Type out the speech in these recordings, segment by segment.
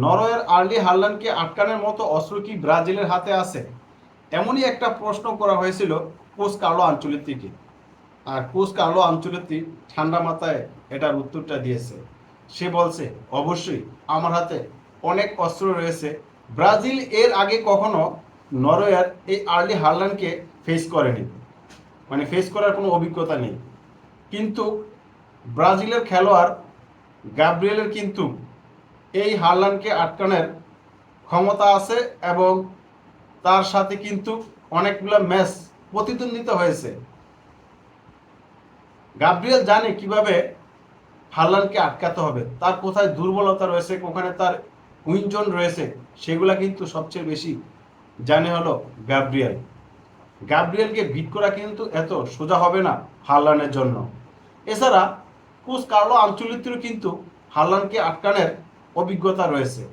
নরওয়ের আর্লি হাল্যান্ডকে আটকানোর মতো অস্ত্র কি ব্রাজিলের হাতে আছে? এমনই একটা প্রশ্ন করা হয়েছিল কোচ কার্লো আনচেলত্তিকে। আর কোচ কার্লো আনচেলত্তি ঠান্ডা মাথায় এটার উত্তরটা দিয়েছে। সে বলছে, অবশ্যই আমার হাতে অনেক অস্ত্র রয়েছে। ব্রাজিল এর আগে কখনো নরওয়ের এই আর্লি হাল্যান্ডকে ফেস করেনি, মানে ফেস করার কোনো অভিজ্ঞতা নেই। কিন্তু ব্রাজিলের খেলোয়াড় গাব্রিয়েলের কিন্তু এই হাল্যান্ডকে আটকানোর ক্ষমতা আছে এবং তার সাথে কিন্তু অনেকগুলো ম্যাচ প্রতিদ্বন্দ্বিতা হয়েছে। গাব্রিয়েল জানে কিভাবে হাল্যান্ডকে আটকাতে হবে, তার কোথায় দুর্বলতা রয়েছে, ওখানে তার উইনজন রয়েছে, সেগুলা কিন্তু সবচেয়ে বেশি জানে হলো গাব্রিয়েল। গাব্রিয়েলকে বিট করা কিন্তু এত সোজা হবে না হাল্যান্ডের জন্য। এছাড়া কোচ কার্লো আনচেলত্তিরও কিন্তু হাল্যান্ডকে আটকানোর অভিজ্ঞতা রয়েছে,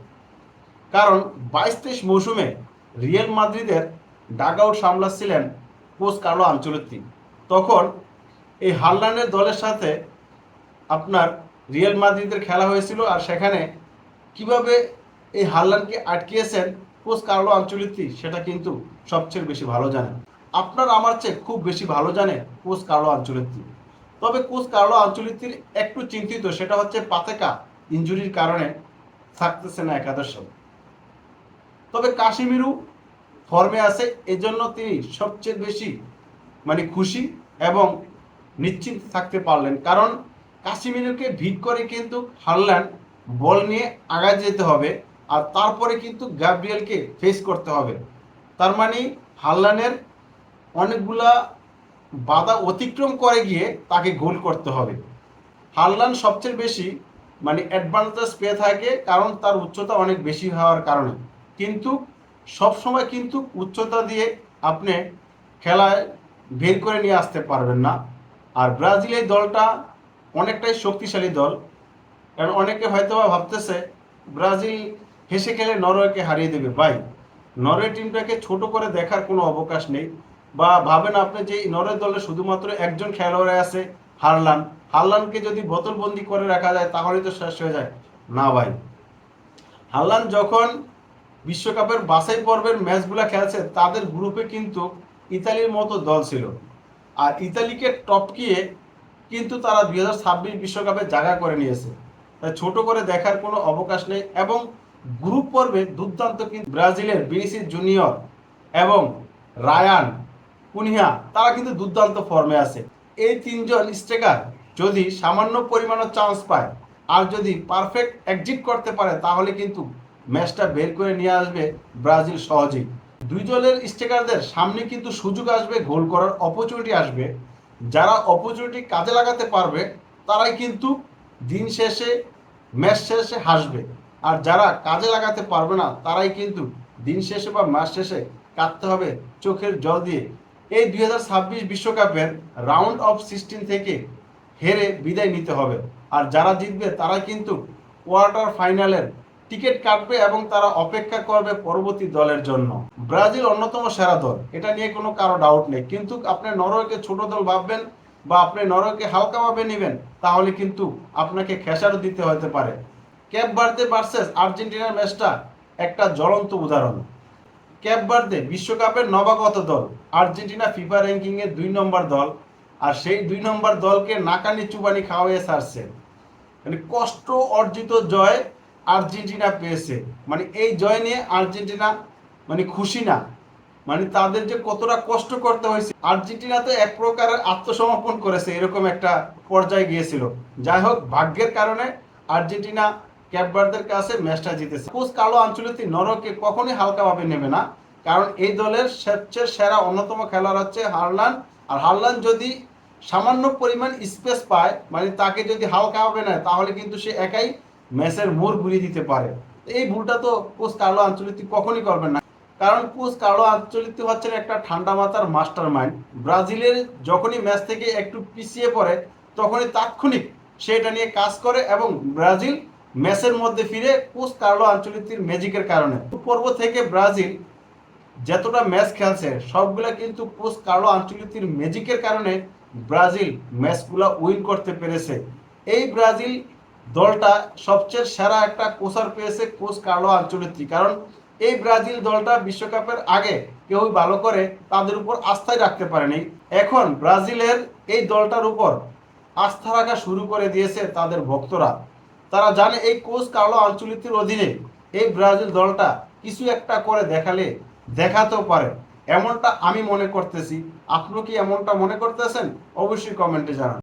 কারণ 22-23 মৌসুমে রিয়াল মাদ্রিদের ডাগ আউট সামলাচ্ছিলেন কোচ কার্লো আনচেলত্তি। তখন এই হাল্যান্ডের দলের সাথে আপনার রিয়াল মাদ্রিদের খেলা হয়েছিল, আর সেখানে কিভাবে এই হাল্যান্ডকে আটকিয়েছেন কোচ কার্লো আনচেলত্তি সেটা কিন্তু সবচেয়ে বেশি ভালো জানেন। আপনার আমার চেয়ে খুব বেশি ভালো জানে কোচ কার্লো আনচেলত্তি। তবে কোচ কার্লো আনচেলত্তির একটু চিন্তিত, সেটা হচ্ছে পাতেকা ইনজুরির কারণে থাকতেছে না একাদশে। তবে কাশিমিরু ফর্মে আছে, এজন্য তিনি সবচেয়ে বেশি খুশি এবং নিশ্চিন্ত থাকতে পারলেন, কারণ কাশিমিরুকে ভিট করে কিন্তু হাল্যান্ড বল নিয়ে আগায় যেতে হবে, আর তারপরে কিন্তু গাব্রিয়েলকে ফেস করতে হবে। তার মানে হাল্যান্ডের অনেকগুলা বাধা অতিক্রম করে গিয়ে তাকে গোল করতে হবে। হাল্যান্ড সবচেয়ে বেশি অ্যাডভান্টেজ পেয়ে থাকে, কারণ তার উচ্চতা অনেক বেশি হওয়ার কারণে। কিন্তু সবসময় কিন্তু উচ্চতা দিয়ে আপনি খেলায় বের করে নিয়ে আসতে পারবেন না। আর ব্রাজিল এই দলটা অনেকটাই শক্তিশালী দল, কারণ অনেকে হয়তো ভাবতেছে ব্রাজিল হেসে খেলে নরওয়েকে হারিয়ে দেবে। ভাই, নরওয়ে টিমটাকে ছোট করে দেখার কোনো অবকাশ নেই। বা ভাবেন আপনি যে নরওয়ে দলে শুধুমাত্র একজন খেলোয়াড় আছে, হারলান। হারলানকে যদি বোতলবন্দি করে রাখা যায় তাহলে তো শেষ হয়ে যায়। না ভাই, হারলান যখন বিশ্বকাপের বাছাই পর্বের ম্যাচগুলা খেলছে, তাদের গ্রুপে কিন্তু ইতালির মতো দল ছিল, আর ইতালিকে টপকিয়ে কিন্তু তারা 2026 বিশ্বকাপে জায়গা করে নিয়েছে। তাই ছোট করে দেখার কোনো অবকাশ নেই। এবং গ্রুপ পর্বে দুর্দান্ত কিন্তু ব্রাজিলের ভিনিসিয়াস জুনিয়র এবং রায়ান কুনিহা, তারা কিন্তু দুর্দান্ত ফর্মে আছে। এই তিনজন স্ট্রাইকার যদি সামান্য পরিমাণও চান্স পায় আর যদি পারফেক্ট এক্সিট করতে পারে, তাহলে কিন্তু ম্যাচটা বের করে নিয়ে আসবে ব্রাজিল সহজেই। দুই দলের স্ট্রাইকারদের সামনে কিন্তু সুযোগ আসবে, গোল করার অপরচুনিটি আসবে। যারা অপরচুনিটি কাজে লাগাতে পারবে তারাই কিন্তু দিন শেষে ম্যাচ শেষে হাসবে, আর যারা কাজে লাগাতে পারবে না তারাই কিন্তু দিন শেষে বা ম্যাচ শেষে কাটতে হবে চোখের জল দিয়ে। এই 2026 বিশ্বকাপের রাউন্ড অফ 16 থেকে হেরে বিদায় নিতে হবে, আর যারা জিতবে তারা কিন্তু কোয়ার্টার ফাইনালের টিকিট কাটবে এবং তারা অপেক্ষা করবে পরবর্তী দলের জন্য। ব্রাজিল অন্যতম সেরা দল, এটা নিয়ে কোনো কারো ডাউট নেই। কিন্তু আপনি নরওয়েকে ছোট দল ভাববেন বা আপনি নরওয়েকে হালকাভাবে নেবেন, তাহলে কিন্তু আপনাকে খেসারও দিতে হতে পারে। ক্যাপ ভার্দে ভার্সেস আর্জেন্টিনার ম্যাচটা একটা জ্বলন্ত উদাহরণ। ক্যাপ ভার্দে বিশ্বকাপের নবাগত দল, আর্জেন্টিনা ফিফা র্যাঙ্কিং এর 2 নম্বর দল, আর সেই 2 নম্বর দলকে নাকানি চুবানি খাওয়াইয়ে ছাড়ছে। কষ্ট অর্জিত জয় আর্জেন্টিনা পেয়েছে, এই জয় নিয়ে আর্জেন্টিনা খুশি না। তাদের যে কতটা কষ্ট করতে হয়েছে, আর্জেন্টিনা তো এক প্রকারের আত্মসমর্পণ করেছে, এরকম একটা পর্যায়ে গিয়েছিল। যাই হোক, ভাগ্যের কারণে আর্জেন্টিনা ক্যাপ ভার্দের কাছে ম্যাচটা জিতেছে। কোচ কার্লো আনচেলত্তি নরওয়েকে কখনোই হালকাভাবে নেবে না, কারণ এই দলের সবচেয়ে সেরা অন্যতম খেলোয়াড় হচ্ছে হারলান। আর হারলান যদি সামান্য পরিমাণ স্পেস পায়, তাকে যদি হালকাভাবে নেয়, তাহলে কিন্তু সে একাই ম্যাচের মোড় ঘুরিয়ে দিতে পারে। এই ভুলটা তো কোচ কার্লো আনচেলত্তি কখনই করবেন না, কারণ কোচ কার্লো আনচেলত্তি হচ্ছেন একটা ঠান্ডা মাথার মাস্টার মাইন্ড। ব্রাজিলের যখনই ম্যাচ থেকে একটু পিছিয়ে পড়ে, তখনই তাৎক্ষণিক সেটা নিয়ে কাজ করে এবং ব্রাজিল ম্যাচের মধ্যে ফিরে কোচ কার্লো আনচেলত্তির ম্যাজিকের কারণে। পর্ব থেকে ব্রাজিল যতটা ম্যাচ খেলছে সবগুলা কিন্তু কোচ কার্লো আনচেলত্তির ম্যাজিকের কারণে ব্রাজিল ম্যাচগুলা উইন করতে পেরেছে। এই ব্রাজিল দলটা সবচেয়ে সেরা একটা কোচার পেয়েছে, কোচ কার্লো আনচেলত্তি। কারণ এই ব্রাজিল দলটা বিশ্বকাপের আগে কেউই ভালো করে তাদের উপর আস্থাই রাখতে পারেনি। এখন ব্রাজিলের এই দলটার উপর আস্থা রাখা শুরু করে দিয়েছে তাদের ভক্তরা। তারা জানে এই কোচ কার্লো আনচেলত্তির অধীনে এই ব্রাজিল দলটা কিছু একটা করে দেখাতেও পারে, এমনটা আমি মনে করতেছি। আপনি কি এমনটা মনে করতেছেন? অবশ্যই কমেন্টে জানান।